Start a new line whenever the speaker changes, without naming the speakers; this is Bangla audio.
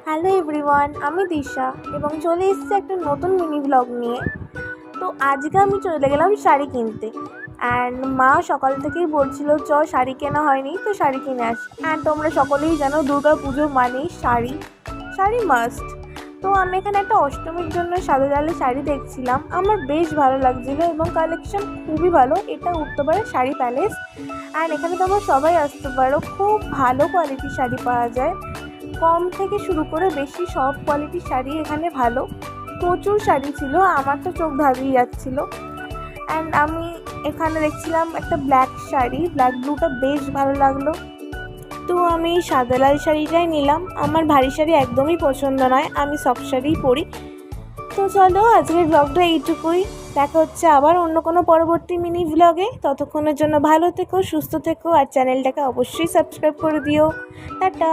হ্যালো এভরিওয়ান, আমি দিশা এবং চলে এসেছি একটা নতুন মিনি ব্লগ নিয়ে। তো আজকে আমি চলে গেলাম শাড়ি কিনতে। অ্যান্ড মা সকাল থেকেই বলছিল শাড়ি কেনা হয়নি, তো শাড়ি কিনে আসি। অ্যান্ড তোমরা সকলেই জানো দুর্গা পুজো মানেই শাড়ি, শাড়ি মাস্ট। তো আমি এখানে একটা অষ্টমীর জন্য সাদা জালি শাড়ি দেখছিলাম, আমার বেশ ভালো লাগছিলো এবং কালেকশন খুবই ভালো। এটা উত্তরপাড়া শাড়ি প্যালেস, অ্যান্ড এখানে তোমরা সবাই আসতে পারো। খুব ভালো কোয়ালিটির শাড়ি পাওয়া যায়, কম থেকে শুরু করে বেশি সব কোয়ালিটির শাড়ি এখানে ভালো। প্রচুর শাড়ি ছিল, আমার তো চোখ ধাঁধিয়ে যাচ্ছিলো। অ্যান্ড আমি এখানে দেখছিলাম একটা ব্ল্যাক শাড়ি, ব্ল্যাক ব্লুটা বেশ ভালো লাগলো। তো আমি সাদা লাল শাড়িটাই নিলাম। আমার ভারী শাড়ি একদমই পছন্দ নয়, আমি সফট শাড়িই পরি। তো চলো আজকের ব্লগটা এইটুকুই, দেখা হচ্ছে আবার অন্য কোনো পরবর্তী মিনি ব্লগে। ততক্ষণের জন্য ভালো থেকো, সুস্থ থেকো, আর চ্যানেলটাকে অবশ্যই সাবস্ক্রাইব করে দিও। টাটা।